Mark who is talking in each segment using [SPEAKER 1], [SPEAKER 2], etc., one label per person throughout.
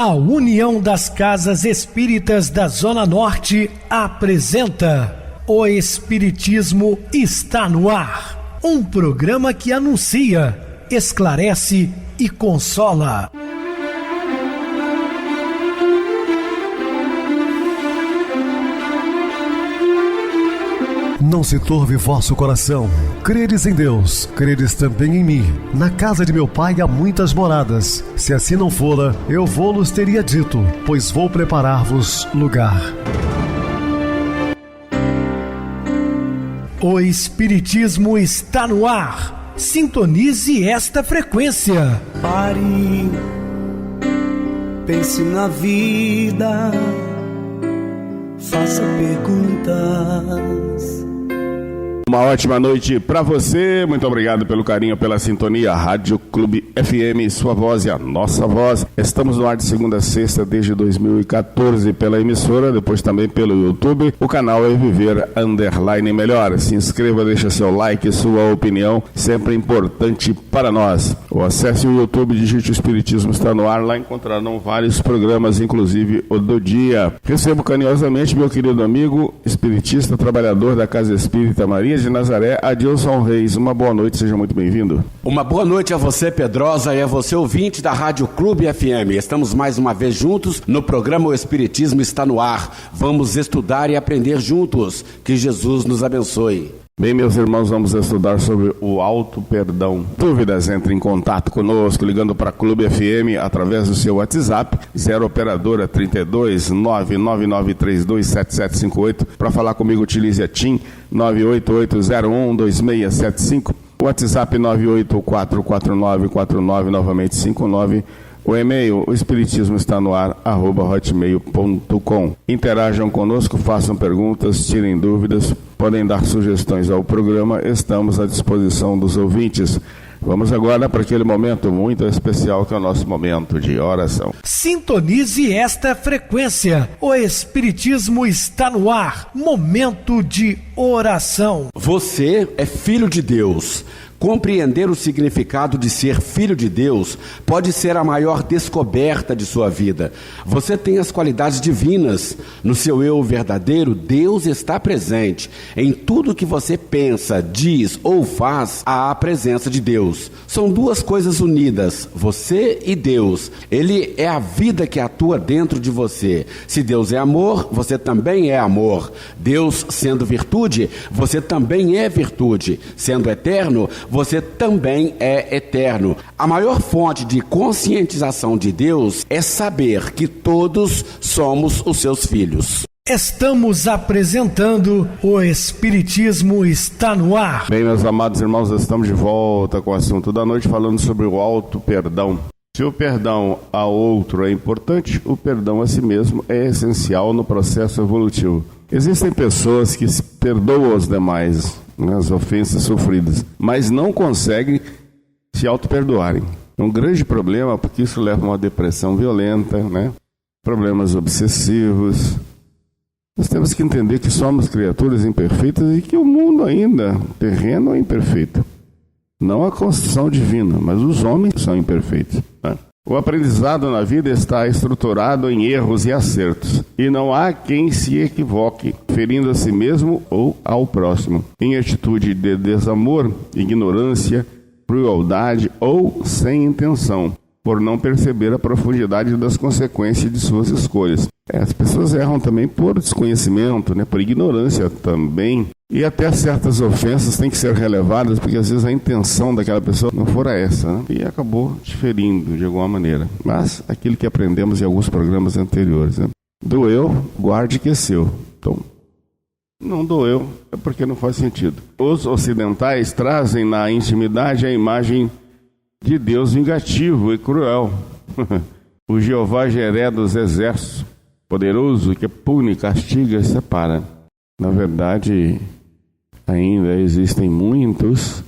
[SPEAKER 1] A União das Casas Espíritas da Zona Norte apresenta O Espiritismo está no ar. Um programa que anuncia, esclarece e consola.
[SPEAKER 2] Não se turve vosso coração. Credes em Deus, credes também em mim. Na casa de meu pai há muitas moradas. Se assim não fora, eu vou-los teria dito, pois vou preparar-vos lugar.
[SPEAKER 1] O Espiritismo está no ar. Sintonize esta frequência.
[SPEAKER 3] Pare, pense na vida, faça perguntas.
[SPEAKER 4] Uma ótima noite para você, muito obrigado pelo carinho, pela sintonia. Rádio Clube FM, sua voz e a nossa voz. Estamos no ar de segunda a sexta desde 2014 pela emissora, depois também pelo YouTube. O canal é Viver _ Melhor. Se inscreva, deixa seu like, sua opinião, sempre importante para nós. Ou acesse o YouTube, digite o Espiritismo está no ar, lá encontrarão vários programas, inclusive o do dia. Recebo carinhosamente meu querido amigo, espiritista, trabalhador da Casa Espírita Maria de Nazaré, Adilson Reis. Uma boa noite, seja muito bem-vindo.
[SPEAKER 5] Uma boa noite a você, Pedrosa, e a você, ouvinte da Rádio Clube FM. Estamos mais uma vez juntos no programa O Espiritismo está no ar. Vamos estudar e aprender juntos. Que Jesus nos abençoe.
[SPEAKER 4] Bem, meus irmãos, vamos estudar sobre o auto-perdão. Dúvidas, entre em contato conosco, ligando para a Clube FM através do seu WhatsApp, 0 operadora 32 99932 7758. Para falar comigo, utilize a TIM 988012675, WhatsApp 9844949, novamente 59. O e-mail, o espiritismo está no ar, @hotmail.com. Interajam conosco, façam perguntas, tirem dúvidas, podem dar sugestões ao programa, estamos à disposição dos ouvintes. Vamos agora para aquele momento muito especial que é o nosso momento de oração.
[SPEAKER 1] Sintonize esta frequência. O Espiritismo está no ar. Momento de oração.
[SPEAKER 5] Você é filho de Deus. Compreender o significado de ser filho de Deus pode ser a maior descoberta de sua vida. Você tem as qualidades divinas. No seu eu verdadeiro, Deus está presente. Em tudo que você pensa, diz ou faz, há a presença de Deus. São duas coisas unidas, você e Deus. Ele é a vida que atua dentro de você. Se Deus é amor, você também é amor. Deus sendo virtude, você também é virtude. Sendo eterno, você também é eterno. A maior fonte de conscientização de Deus é saber que todos somos os seus filhos.
[SPEAKER 1] Estamos apresentando O Espiritismo está no ar.
[SPEAKER 4] Bem, meus amados irmãos, estamos de volta com o assunto da noite, falando sobre o auto-perdão. Se o perdão a outro é importante, o perdão a si mesmo é essencial no processo evolutivo. Existem pessoas que se perdoam aos demais, as ofensas sofridas, mas não conseguem se auto-perdoarem. É um grande problema, porque isso leva a uma depressão violenta, problemas obsessivos. Nós temos que entender que somos criaturas imperfeitas e que o mundo ainda, terreno, é imperfeito. Não a construção divina, mas os homens são imperfeitos. O aprendizado na vida está estruturado em erros e acertos, e não há quem se equivoque, ferindo a si mesmo ou ao próximo, em atitude de desamor, ignorância, crueldade ou sem intenção, por não perceber a profundidade das consequências de suas escolhas. As pessoas erram também por desconhecimento, por ignorância também. E até certas ofensas têm que ser relevadas, porque às vezes a intenção daquela pessoa não fora essa, e acabou te ferindo de alguma maneira. Mas aquilo que aprendemos em alguns programas anteriores, doeu, guarde que é seu. Então, não doeu, é porque não faz sentido. Os ocidentais trazem na intimidade a imagem de Deus vingativo e cruel. O Jeová Jiré dos exércitos, poderoso, que pune, castiga e separa. Na verdade, ainda existem muitos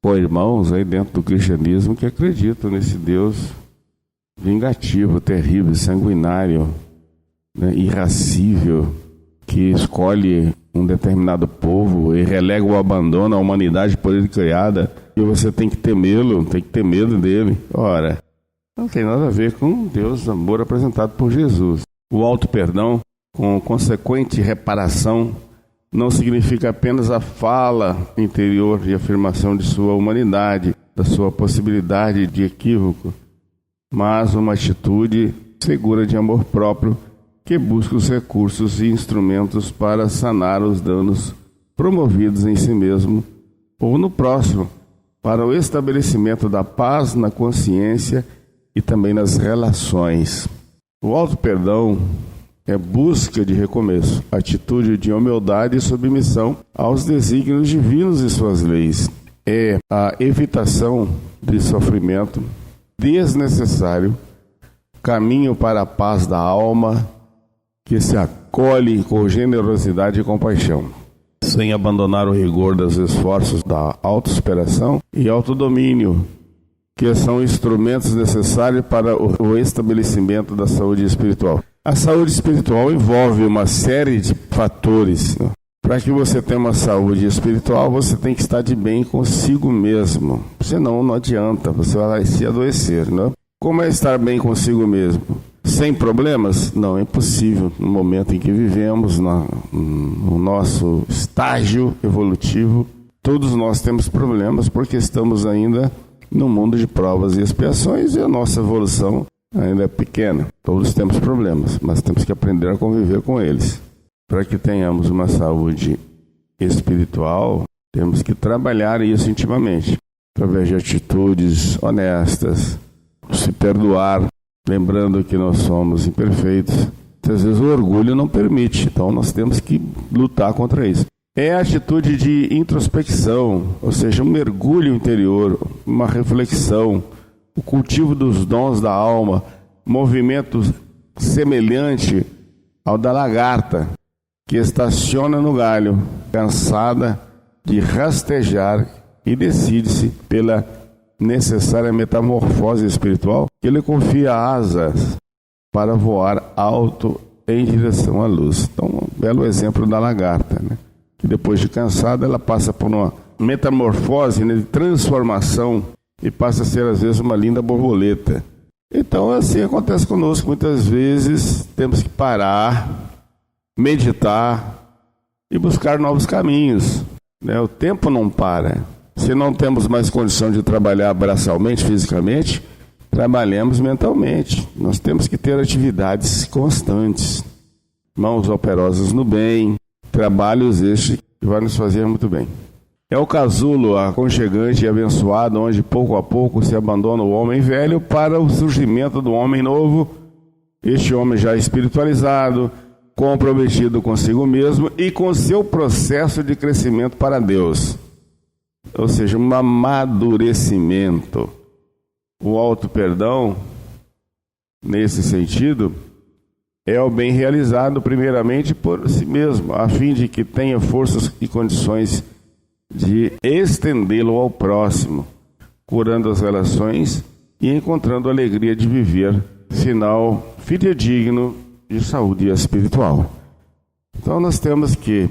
[SPEAKER 4] irmãos aí dentro do cristianismo que acreditam nesse Deus vingativo, terrível, sanguinário, irascível, que escolhe um determinado povo e relega o abandono à humanidade por ele criada, e você tem que temê-lo, tem que ter medo dele. Ora, Não tem nada a ver com Deus, amor apresentado por Jesus. O auto-perdão, com consequente reparação, não significa apenas a fala interior de afirmação de sua humanidade, da sua possibilidade de equívoco, mas uma atitude segura de amor próprio que busca os recursos e instrumentos para sanar os danos promovidos em si mesmo ou no próximo, para o estabelecimento da paz na consciência e também nas relações. O auto-perdão é busca de recomeço, atitude de humildade e submissão aos desígnios divinos e suas leis. É a evitação de sofrimento desnecessário, caminho para a paz da alma, que se acolhe com generosidade e compaixão, sem abandonar o rigor dos esforços da autossuperação e autodomínio, que são instrumentos necessários para o estabelecimento da saúde espiritual. A saúde espiritual envolve uma série de fatores. Para que você tenha uma saúde espiritual, você tem que estar de bem consigo mesmo. Senão não adianta, você vai se adoecer, né? Como é estar bem consigo mesmo? Sem problemas? Não, é impossível no momento em que vivemos, no nosso estágio evolutivo. Todos nós temos problemas porque estamos ainda no mundo de provas e expiações e a nossa evolução ainda é pequena. Todos temos problemas, mas temos que aprender a conviver com eles. Para que tenhamos uma saúde espiritual, temos que trabalhar isso intimamente, através de atitudes honestas, se perdoar, lembrando que nós somos imperfeitos. Às vezes o orgulho não permite, então nós temos que lutar contra isso. É a atitude de introspecção, ou seja, um mergulho interior, uma reflexão, o cultivo dos dons da alma, movimento semelhante ao da lagarta, que estaciona no galho, cansada de rastejar e decide-se pela necessária metamorfose espiritual, que lhe confia asas para voar alto em direção à luz. Então, um belo exemplo da lagarta, né? Que depois de cansada, ela passa por uma metamorfose, né, de transformação e passa a ser, às vezes, uma linda borboleta. Então, assim acontece conosco. Muitas vezes, temos que parar, meditar e buscar novos caminhos, né? O tempo não para. Se não temos mais condição de trabalhar braçalmente, fisicamente, trabalhemos mentalmente. Nós temos que ter atividades constantes, mãos operosas no bem, trabalhos estes que vai nos fazer muito bem. É o casulo aconchegante e abençoado, onde pouco a pouco se abandona o homem velho para o surgimento do homem novo, este homem já espiritualizado, comprometido consigo mesmo e com seu processo de crescimento para Deus. Ou seja, um amadurecimento. O auto-perdão, nesse sentido, é o bem realizado primeiramente por si mesmo, a fim de que tenha forças e condições de estendê-lo ao próximo, curando as relações e encontrando a alegria de viver, sinal fidedigno de saúde espiritual. Então nós temos que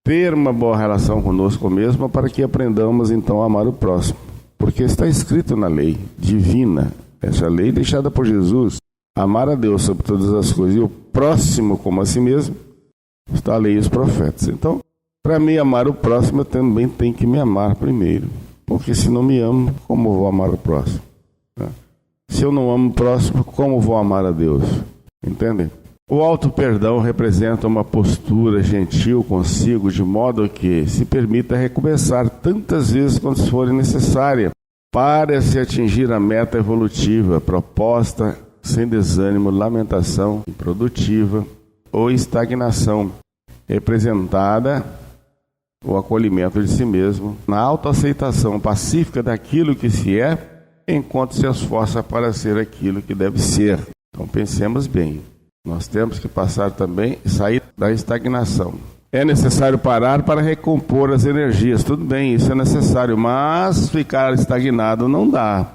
[SPEAKER 4] ter uma boa relação conosco mesmo para que aprendamos então a amar o próximo, porque está escrito na lei divina, essa lei deixada por Jesus, amar a Deus sobre todas as coisas e o próximo como a si mesmo, está a lei e os profetas. Então, para mim amar o próximo, eu também tenho que me amar primeiro, porque se não me amo, como vou amar o próximo? Se eu não amo o próximo, como vou amar a Deus? Entendem? O auto-perdão representa uma postura gentil consigo, de modo que se permita recomeçar tantas vezes quanto for necessária para se atingir a meta evolutiva proposta, sem desânimo, lamentação improdutiva ou estagnação, representada o acolhimento de si mesmo, na autoaceitação pacífica daquilo que se é, enquanto se esforça para ser aquilo que deve ser. Então pensemos bem, nós temos que passar também, sair da estagnação. É necessário parar para recompor as energias, tudo bem, isso é necessário, mas ficar estagnado não dá,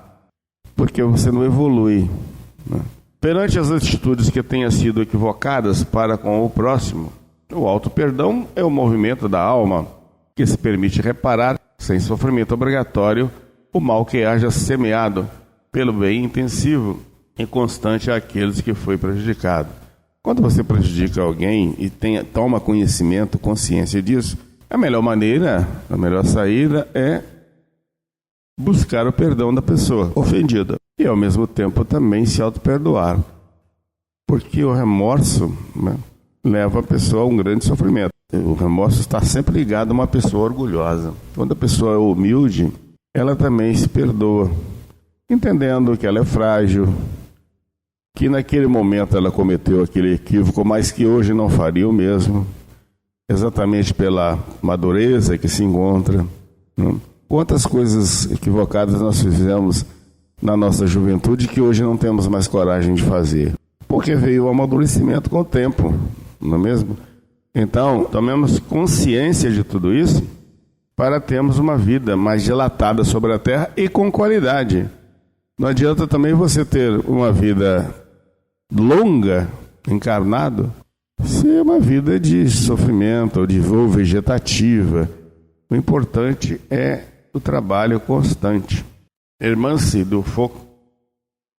[SPEAKER 4] porque você não evolui, né? Perante as atitudes que tenham sido equivocadas para com o próximo, o auto-perdão é o movimento da alma que se permite reparar, sem sofrimento obrigatório, o mal que haja semeado, pelo bem intensivo e constante àqueles que foi prejudicado. Quando você prejudica alguém e toma conhecimento, consciência disso, a melhor maneira, a melhor saída é buscar o perdão da pessoa ofendida e, ao mesmo tempo, também se auto-perdoar. Porque o remorso, né, leva a pessoa a um grande sofrimento. O remorso está sempre ligado a uma pessoa orgulhosa. Quando a pessoa é humilde, ela também se perdoa, entendendo que ela é frágil, que naquele momento ela cometeu aquele equívoco, mas que hoje não faria o mesmo, exatamente pela madureza que se encontra, né? Quantas coisas equivocadas nós fizemos na nossa juventude que hoje não temos mais coragem de fazer, porque veio o amadurecimento com o tempo, não é mesmo? Então, tomemos consciência de tudo isso para termos uma vida mais dilatada sobre a terra e com qualidade. Não adianta também você ter uma vida longa, encarnado, se é uma vida de sofrimento ou de voo vegetativa. O importante é o trabalho constante. Irmã-se do Foucault,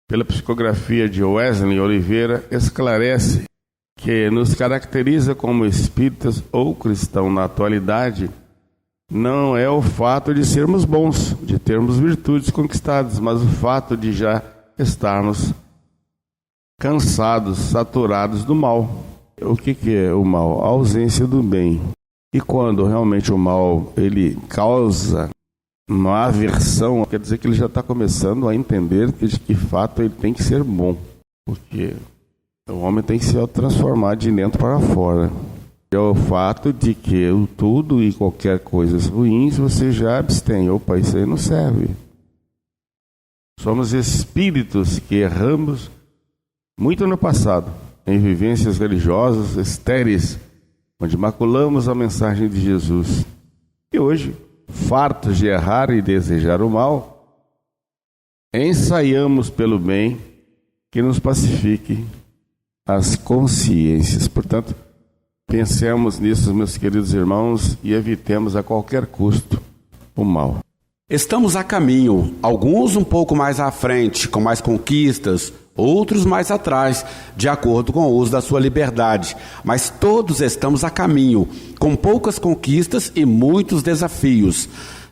[SPEAKER 4] pela psicografia de Wesley Oliveira, esclarece que nos caracteriza como espíritas ou cristãos na atualidade não é o fato de sermos bons, de termos virtudes conquistadas, mas o fato de já estarmos cansados, saturados do mal. O que é o mal? A ausência do bem. E quando realmente o mal ele causa uma aversão, quer dizer que ele já está começando a entender que de que fato ele tem que ser bom, porque o homem tem que se transformar de dentro para fora. É o fato de que o tudo e qualquer coisa ruins você já abstém. Opa, isso aí não serve. Somos espíritos que erramos muito no passado, em vivências religiosas estéreis, onde maculamos a mensagem de Jesus. E hoje, fartos de errar e desejar o mal, ensaiamos pelo bem que nos pacifique as consciências. Portanto, pensemos nisso, meus queridos irmãos, e evitemos a qualquer custo o mal.
[SPEAKER 5] Estamos a caminho, alguns um pouco mais à frente, com mais conquistas, outros mais atrás, de acordo com o uso da sua liberdade. Mas todos estamos a caminho, com poucas conquistas e muitos desafios.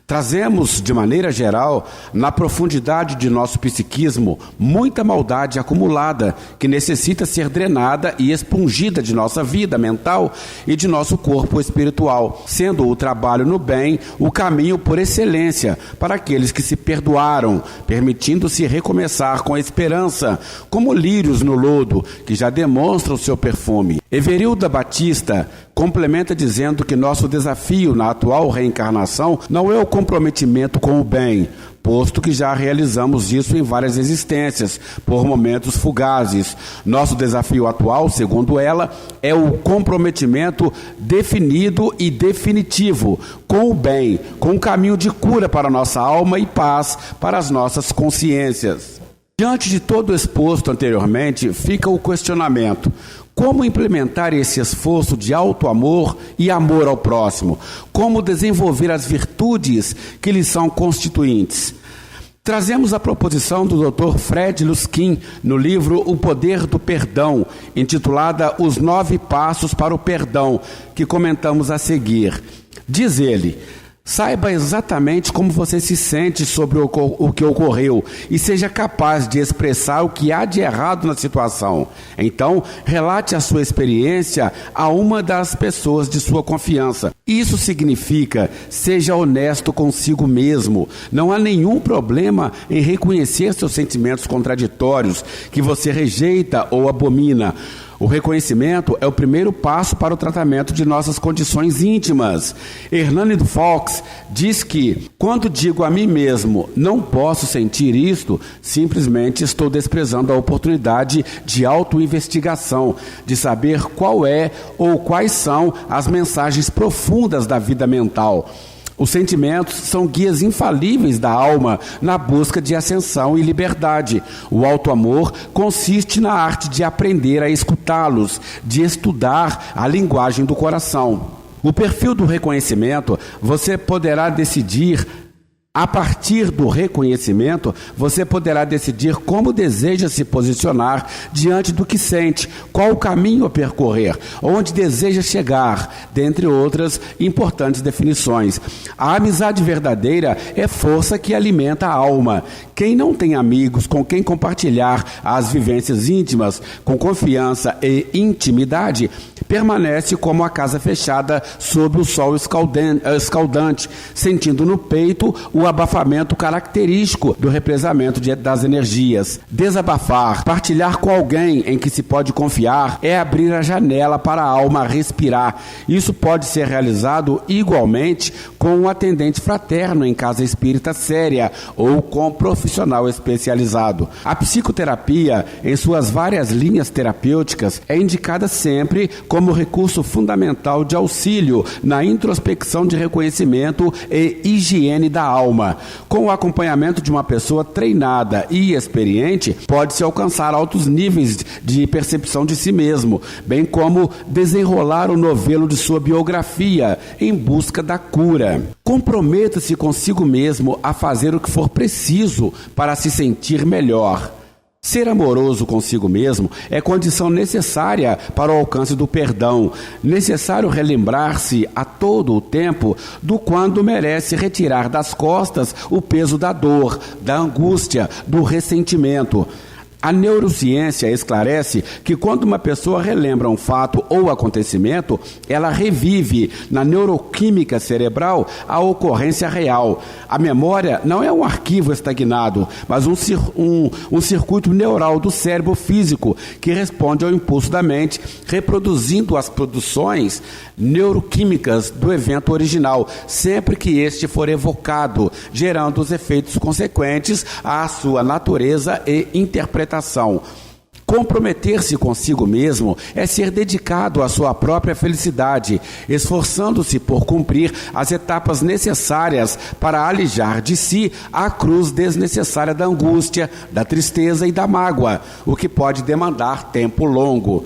[SPEAKER 5] Trazemos, de maneira geral, na profundidade de nosso psiquismo, muita maldade acumulada que necessita ser drenada e expungida de nossa vida mental e de nosso corpo espiritual, sendo o trabalho no bem o caminho por excelência para aqueles que se perdoaram, permitindo-se recomeçar com esperança, como lírios no lodo, que já demonstram seu perfume. Everilda Batista complementa dizendo que nosso desafio na atual reencarnação não é o comprometimento com o bem, posto que já realizamos isso em várias existências, por momentos fugazes. Nosso desafio atual, segundo ela, é o comprometimento definido e definitivo com o bem, com um caminho de cura para a nossa alma e paz para as nossas consciências. Diante de todo o exposto anteriormente, fica o questionamento: como implementar esse esforço de auto-amor e amor ao próximo? Como desenvolver as virtudes que lhes são constituintes? Trazemos a proposição do Dr. Fred Luskin no livro O Poder do Perdão, intitulada Os 9 Passos para o Perdão, que comentamos a seguir. Diz ele: saiba exatamente como você se sente sobre o que ocorreu e seja capaz de expressar o que há de errado na situação. Então, relate a sua experiência a uma das pessoas de sua confiança. Isso significa, seja honesto consigo mesmo. Não há nenhum problema em reconhecer seus sentimentos contraditórios, que você rejeita ou abomina. O reconhecimento é o primeiro passo para o tratamento de nossas condições íntimas. Hernani Fox diz que, quando digo a mim mesmo, não posso sentir isto, simplesmente estou desprezando a oportunidade de autoinvestigação, de saber qual é ou quais são as mensagens profundas da vida mental. Os sentimentos são guias infalíveis da alma na busca de ascensão e liberdade. O auto-amor consiste na arte de aprender a escutá-los, de estudar a linguagem do coração. O perfil do reconhecimento você poderá decidir A partir do reconhecimento, você poderá decidir como deseja se posicionar diante do que sente, qual o caminho a percorrer, onde deseja chegar, dentre outras importantes definições. A amizade verdadeira é força que alimenta a alma. Quem não tem amigos com quem compartilhar as vivências íntimas, com confiança e intimidade, permanece como a casa fechada sob o sol escaldante, sentindo no peito o abafamento característico do represamento das energias. Desabafar, partilhar com alguém em que se pode confiar, é abrir a janela para a alma respirar. Isso pode ser realizado igualmente com um atendente fraterno em casa espírita séria ou com profissional especializado. A psicoterapia, em suas várias linhas terapêuticas, é indicada sempre como recurso fundamental de auxílio na introspecção de reconhecimento e higiene da alma. Com o acompanhamento de uma pessoa treinada e experiente, pode-se alcançar altos níveis de percepção de si mesmo, bem como desenrolar o novelo de sua biografia em busca da cura. Comprometa-se consigo mesmo a fazer o que for preciso para se sentir melhor. Ser amoroso consigo mesmo é condição necessária para o alcance do perdão. Necessário relembrar-se a todo o tempo do quando merece retirar das costas o peso da dor, da angústia, do ressentimento. A neurociência esclarece que quando uma pessoa relembra um fato ou acontecimento, ela revive na neuroquímica cerebral a ocorrência real. A memória não é um arquivo estagnado, mas um circuito neural do cérebro físico que responde ao impulso da mente, reproduzindo as produções neuroquímicas do evento original, sempre que este for evocado, gerando os efeitos consequentes à sua natureza e interpretação. Comprometer-se consigo mesmo é ser dedicado à sua própria felicidade, esforçando-se por cumprir as etapas necessárias para alijar de si a cruz desnecessária da angústia, da tristeza e da mágoa, o que pode demandar tempo longo.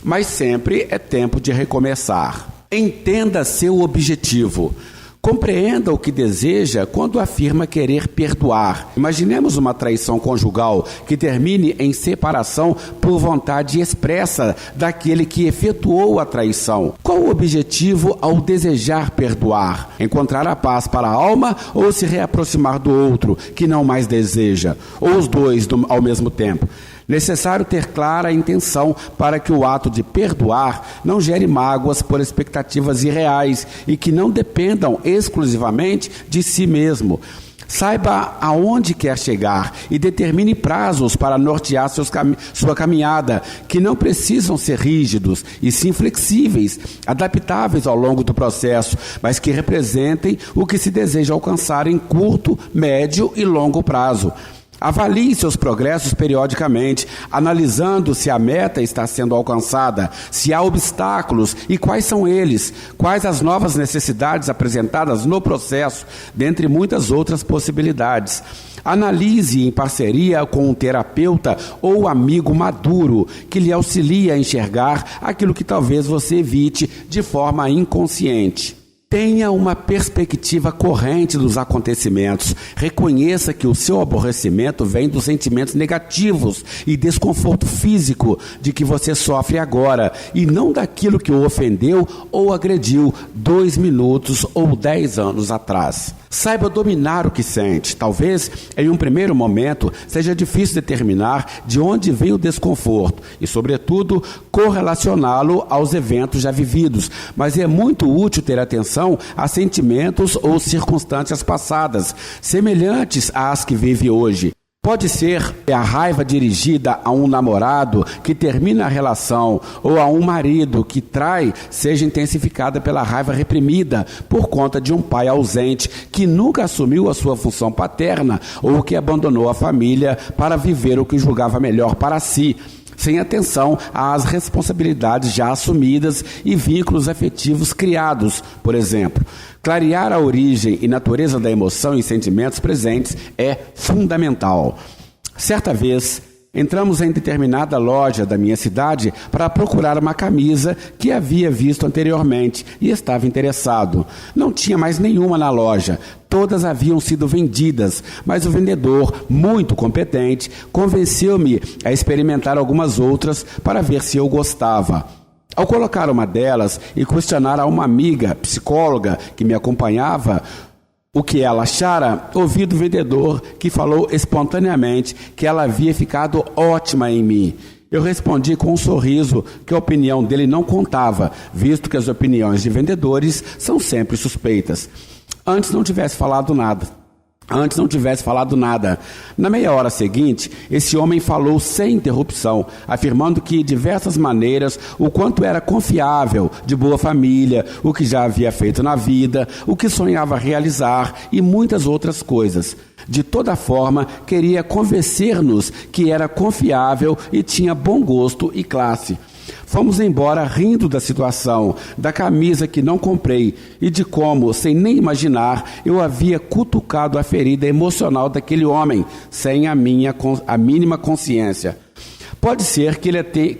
[SPEAKER 5] Mas sempre é tempo de recomeçar. Entenda seu objetivo. Compreenda o que deseja quando afirma querer perdoar. Imaginemos uma traição conjugal que termine em separação por vontade expressa daquele que efetuou a traição. Qual o objetivo ao desejar perdoar? Encontrar a paz para a alma ou se reaproximar do outro que não mais deseja? Ou os dois ao mesmo tempo? Necessário ter clara a intenção para que o ato de perdoar não gere mágoas por expectativas irreais e que não dependam exclusivamente de si mesmo. Saiba aonde quer chegar e determine prazos para nortear sua caminhada, que não precisam ser rígidos, e sim flexíveis, adaptáveis ao longo do processo, mas que representem o que se deseja alcançar em curto, médio e longo prazo. Avalie seus progressos periodicamente, analisando se a meta está sendo alcançada, se há obstáculos e quais são eles, quais as novas necessidades apresentadas no processo, dentre muitas outras possibilidades. Analise em parceria com um terapeuta ou amigo maduro que lhe auxilie a enxergar aquilo que talvez você evite de forma inconsciente. Tenha uma perspectiva corrente dos acontecimentos. Reconheça que o seu aborrecimento vem dos sentimentos negativos e desconforto físico de que você sofre agora, e não daquilo que o ofendeu ou agrediu 2 minutos ou 10 anos atrás. Saiba dominar o que sente. Talvez, em um primeiro momento, seja difícil determinar de onde vem o desconforto e, sobretudo, correlacioná-lo aos eventos já vividos. Mas é muito útil ter atenção a sentimentos ou circunstâncias passadas, semelhantes às que vive hoje. Pode ser a raiva dirigida a um namorado que termina a relação ou a um marido que trai seja intensificada pela raiva reprimida por conta de um pai ausente que nunca assumiu a sua função paterna ou que abandonou a família para viver o que julgava melhor para si, sem atenção às responsabilidades já assumidas e vínculos afetivos criados, por exemplo. Clarear a origem e natureza da emoção e sentimentos presentes é fundamental. Certa vez, Entramos em determinada loja da minha cidade para procurar uma camisa que havia visto anteriormente e estava interessado. Não tinha mais nenhuma na loja. Todas haviam sido vendidas, mas o vendedor, muito competente, convenceu-me a experimentar algumas outras para ver se eu gostava. Ao colocar uma delas e questionar a uma amiga psicóloga que me acompanhava o que ela achara, ouvi do vendedor que falou espontaneamente que ela havia ficado ótima em mim. Eu respondi com um sorriso que a opinião dele não contava, visto que as opiniões de vendedores são sempre suspeitas. Antes não tivesse falado nada. Na meia hora seguinte, esse homem falou sem interrupção, afirmando que, de diversas maneiras, o quanto era confiável, de boa família, o que já havia feito na vida, o que sonhava realizar e muitas outras coisas. De toda forma, queria convencer-nos que era confiável e tinha bom gosto e classe. Fomos embora rindo da situação, da camisa que não comprei e de como, sem nem imaginar, eu havia cutucado a ferida emocional daquele homem, sem a mínima consciência. Pode ser que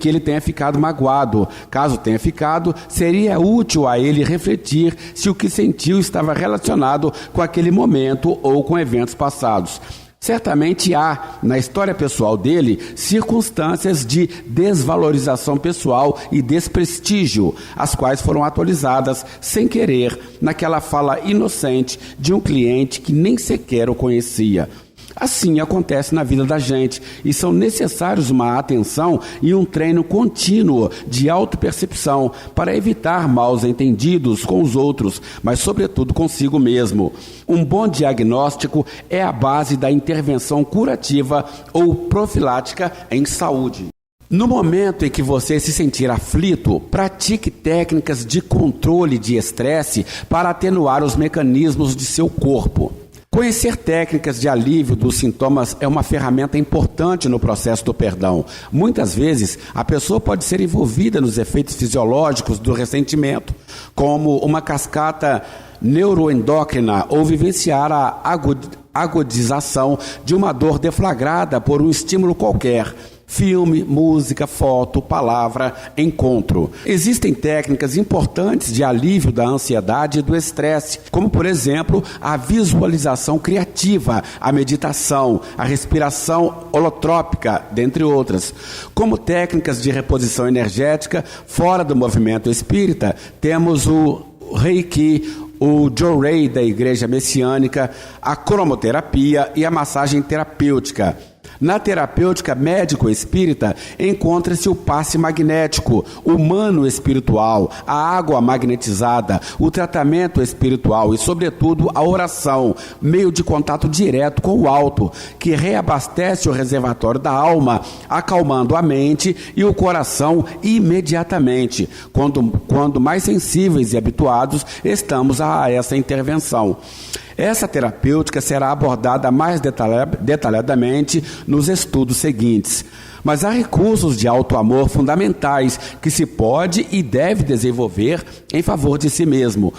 [SPEAKER 5] ele tenha ficado magoado. Caso tenha ficado, seria útil a ele refletir se o que sentiu estava relacionado com aquele momento ou com eventos passados. Certamente há, na história pessoal dele, circunstâncias de desvalorização pessoal e desprestígio, as quais foram atualizadas sem querer naquela fala inocente de um cliente que nem sequer o conhecia. Assim acontece na vida da gente e são necessários uma atenção e um treino contínuo de autopercepção para evitar maus entendidos com os outros, mas sobretudo consigo mesmo. Um bom diagnóstico é a base da intervenção curativa ou profilática em saúde. No momento em que você se sentir aflito, pratique técnicas de controle de estresse para atenuar os mecanismos de seu corpo. Conhecer técnicas de alívio dos sintomas é uma ferramenta importante no processo do perdão. Muitas vezes, a pessoa pode ser envolvida nos efeitos fisiológicos do ressentimento, como uma cascata neuroendócrina ou vivenciar a agudização de uma dor deflagrada por um estímulo qualquer. Filme, música, foto, palavra, encontro. Existem técnicas importantes de alívio da ansiedade e do estresse, como, por exemplo, a visualização criativa, a meditação, a respiração holotrópica, dentre outras. Como técnicas de reposição energética, fora do movimento espírita, temos o Reiki, o Jorei da Igreja Messiânica, a cromoterapia e a massagem terapêutica. Na terapêutica médico-espírita, encontra-se o passe magnético, o mano espiritual, a água magnetizada, o tratamento espiritual e, sobretudo, a oração, meio de contato direto com o alto, que reabastece o reservatório da alma, acalmando a mente e o coração imediatamente, quando mais sensíveis e habituados estamos a essa intervenção. Essa terapêutica será abordada mais detalhadamente nos estudos seguintes. Mas há recursos de auto-amor fundamentais que se pode e deve desenvolver em favor de si mesmo.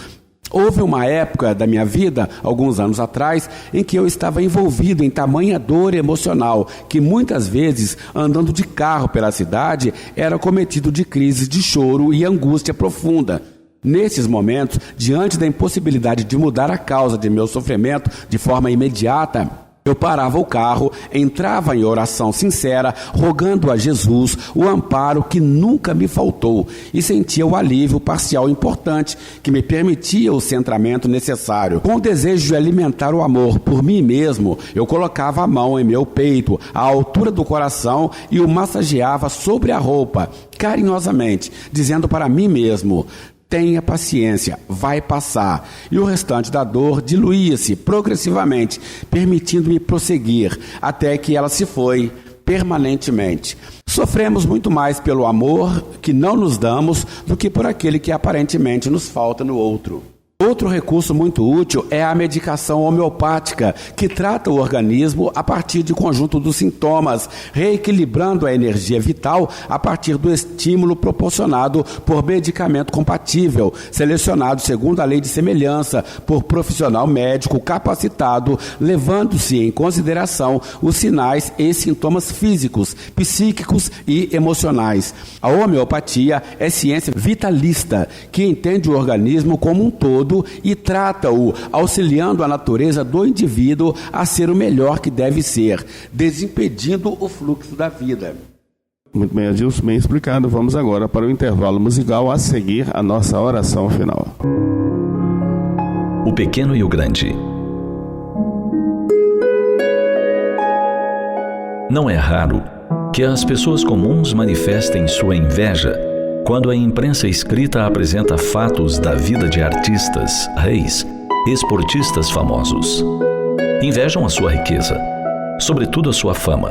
[SPEAKER 5] Houve uma época da minha vida, alguns anos atrás, em que eu estava envolvido em tamanha dor emocional que muitas vezes, andando de carro pela cidade, era cometido de crises de choro e angústia profunda. Nesses momentos, diante da impossibilidade de mudar a causa de meu sofrimento de forma imediata, eu parava o carro, entrava em oração sincera, rogando a Jesus o amparo que nunca me faltou e sentia o alívio parcial importante que me permitia o centramento necessário. Com o desejo de alimentar o amor por mim mesmo, eu colocava a mão em meu peito, à altura do coração, e o massageava sobre a roupa, carinhosamente, dizendo para mim mesmo: tenha paciência, vai passar. E o restante da dor diluía-se progressivamente, permitindo-me prosseguir, até que ela se foi permanentemente. Sofremos muito mais pelo amor que não nos damos do que por aquele que aparentemente nos falta no outro. Outro recurso muito útil é a medicação homeopática, que trata o organismo a partir de conjunto dos sintomas, reequilibrando a energia vital a partir do estímulo proporcionado por medicamento compatível, selecionado segundo a lei de semelhança por profissional médico capacitado, levando-se em consideração os sinais e sintomas físicos, psíquicos e emocionais. A homeopatia é ciência vitalista, que entende o organismo como um todo e trata-o, auxiliando a natureza do indivíduo a ser o melhor que deve ser, desimpedindo o fluxo da vida.
[SPEAKER 4] Muito bem, Adilson, bem explicado. Vamos agora para o intervalo musical, a seguir a nossa oração final.
[SPEAKER 6] O pequeno e o grande. Não é raro que as pessoas comuns manifestem sua inveja quando a imprensa escrita apresenta fatos da vida de artistas, reis, esportistas famosos. Invejam a sua riqueza, sobretudo a sua fama.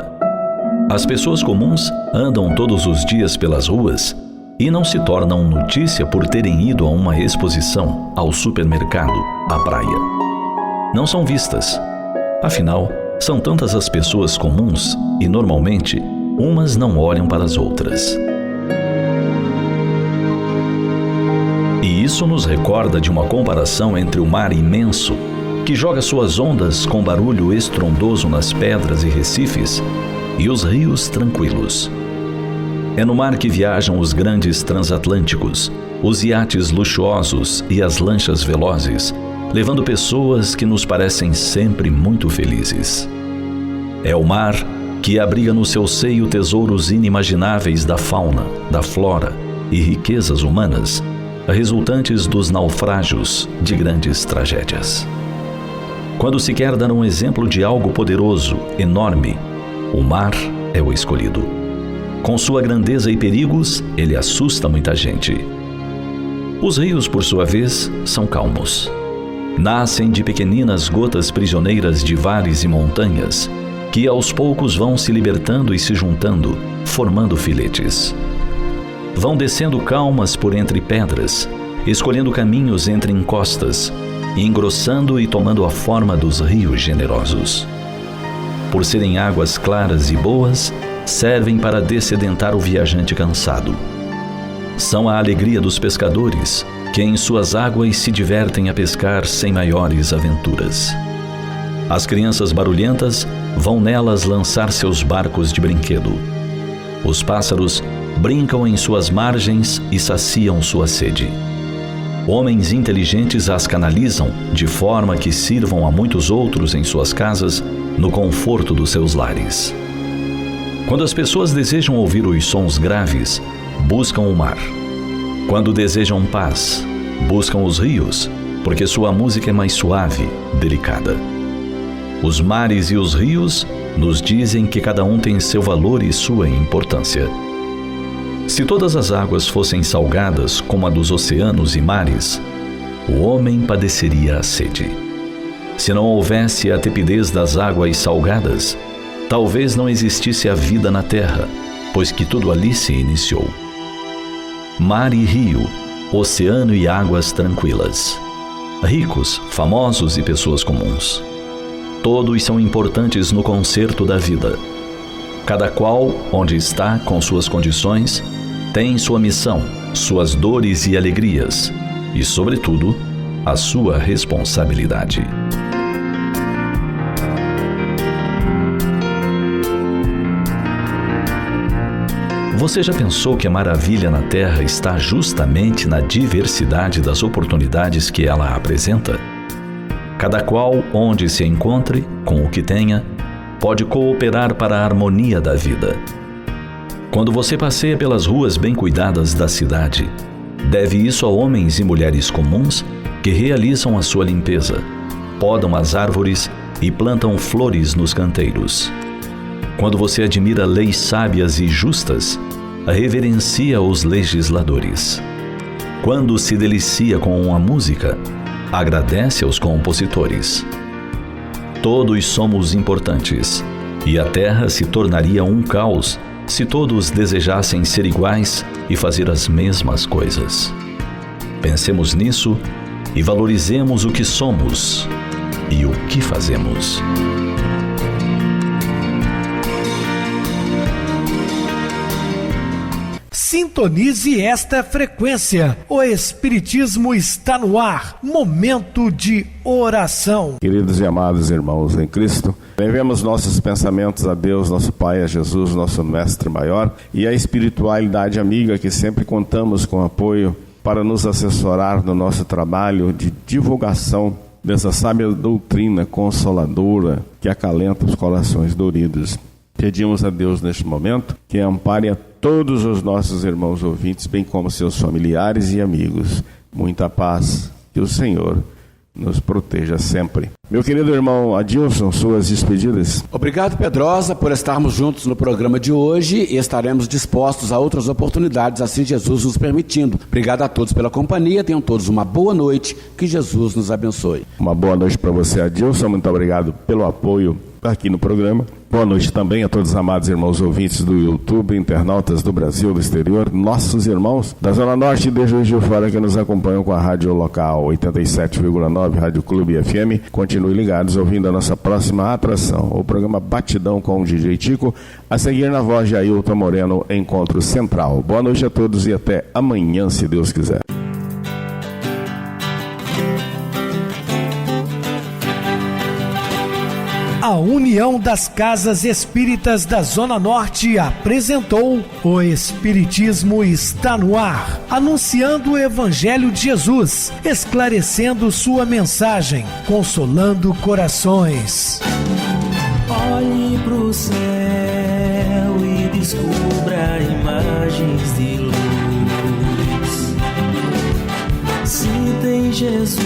[SPEAKER 6] As pessoas comuns andam todos os dias pelas ruas e não se tornam notícia por terem ido a uma exposição, ao supermercado, à praia. Não são vistas. Afinal, são tantas as pessoas comuns e, normalmente, umas não olham para as outras. E isso nos recorda de uma comparação entre o mar imenso, que joga suas ondas com barulho estrondoso nas pedras e recifes, e os rios tranquilos. É no mar que viajam os grandes transatlânticos, os iates luxuosos e as lanchas velozes, levando pessoas que nos parecem sempre muito felizes. É o mar que abriga no seu seio tesouros inimagináveis da fauna, da flora e riquezas humanas, resultantes dos naufrágios de grandes tragédias. Quando se quer dar um exemplo de algo poderoso, enorme, o mar é o escolhido. Com sua grandeza e perigos, ele assusta muita gente. Os rios, por sua vez, são calmos. Nascem de pequeninas gotas prisioneiras de vales e montanhas, que aos poucos vão se libertando e se juntando, formando filetes. Vão descendo calmas por entre pedras, escolhendo caminhos entre encostas, engrossando e tomando a forma dos rios generosos. Por serem águas claras e boas, servem para dessedentar o viajante cansado. São a alegria dos pescadores, que em suas águas se divertem a pescar sem maiores aventuras. As crianças barulhentas vão nelas lançar seus barcos de brinquedo. Os pássaros brincam em suas margens e saciam sua sede. Homens inteligentes as canalizam de forma que sirvam a muitos outros em suas casas, no conforto dos seus lares. Quando as pessoas desejam ouvir os sons graves, buscam o mar. Quando desejam paz, buscam os rios, porque sua música é mais suave, delicada. Os mares e os rios nos dizem que cada um tem seu valor e sua importância. Se todas as águas fossem salgadas como a dos oceanos e mares, o homem padeceria a sede. Se não houvesse a tepidez das águas salgadas, talvez não existisse a vida na terra, pois que tudo ali se iniciou. Mar e rio, oceano e águas tranquilas. Ricos, famosos e pessoas comuns. Todos são importantes no concerto da vida. Cada qual, onde está, com suas condições, tem sua missão, suas dores e alegrias, e, sobretudo, a sua responsabilidade. Você já pensou que a maravilha na Terra está justamente na diversidade das oportunidades que ela apresenta? Cada qual, onde se encontre, com o que tenha, pode cooperar para a harmonia da vida. Quando você passeia pelas ruas bem cuidadas da cidade, deve isso a homens e mulheres comuns que realizam a sua limpeza, podam as árvores e plantam flores nos canteiros. Quando você admira leis sábias e justas, reverencia os legisladores. Quando se delicia com a música, agradece aos compositores. Todos somos importantes, e a terra se tornaria um caos se todos desejassem ser iguais e fazer as mesmas coisas. Pensemos nisso e valorizemos o que somos e o que fazemos.
[SPEAKER 1] Sintonize esta frequência. O Espiritismo está no ar. Momento de oração.
[SPEAKER 4] Queridos e amados irmãos em Cristo, levemos nossos pensamentos a Deus, nosso Pai, a Jesus, nosso Mestre Maior, e a espiritualidade amiga que sempre contamos com apoio para nos assessorar no nosso trabalho de divulgação dessa sábia doutrina consoladora que acalenta os corações doridos. Pedimos a Deus neste momento que ampare a todos os nossos irmãos ouvintes, bem como seus familiares e amigos. Muita paz, que o Senhor nos proteja sempre. Meu querido irmão Adilson, suas despedidas.
[SPEAKER 5] Obrigado, Pedrosa, por estarmos juntos no programa de hoje e estaremos dispostos a outras oportunidades, assim Jesus nos permitindo. Obrigado a todos pela companhia, tenham todos uma boa noite, que Jesus nos abençoe.
[SPEAKER 4] Uma boa noite para você, Adilson, muito obrigado pelo apoio aqui no programa. Boa noite também a todos os amados irmãos ouvintes do YouTube, internautas do Brasil, do exterior, nossos irmãos da Zona Norte e de Juiz de Fora que nos acompanham com a rádio local 87,9 Rádio Clube FM. Continue ligados ouvindo a nossa próxima atração, o programa Batidão com o DJ Tico, a seguir na voz de Ailton Moreno, Encontro Central. Boa noite a todos e até amanhã, se Deus quiser.
[SPEAKER 1] A União das Casas Espíritas da Zona Norte apresentou O Espiritismo está no ar, anunciando o Evangelho de Jesus, esclarecendo sua mensagem, consolando corações.
[SPEAKER 3] Olhe pro céu e descubra imagens de luz. Se tem Jesus,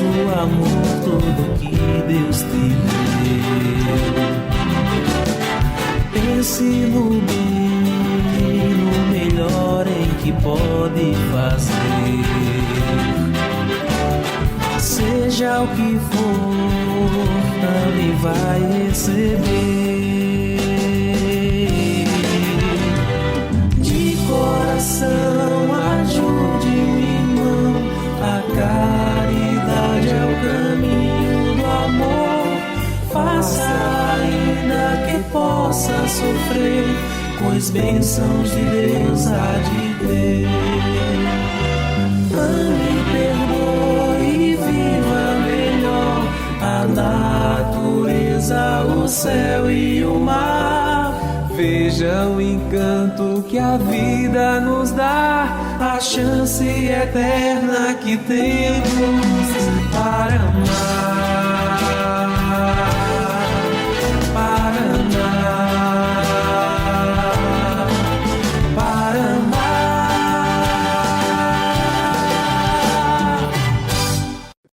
[SPEAKER 3] o amor todo que Deus te deu. Pense no bem, no melhor em que pode fazer. Seja o que for, também vai receber. De coração, ajude-me, irmão, a caridade é o caminho do amor. Faça ainda que possa sofrer, pois bênçãos de Deus há de ter. Ame, perdoe e viva melhor a natureza, o céu e o mar. Veja o encanto que a vida nos dá, a chance eterna que temos para amar.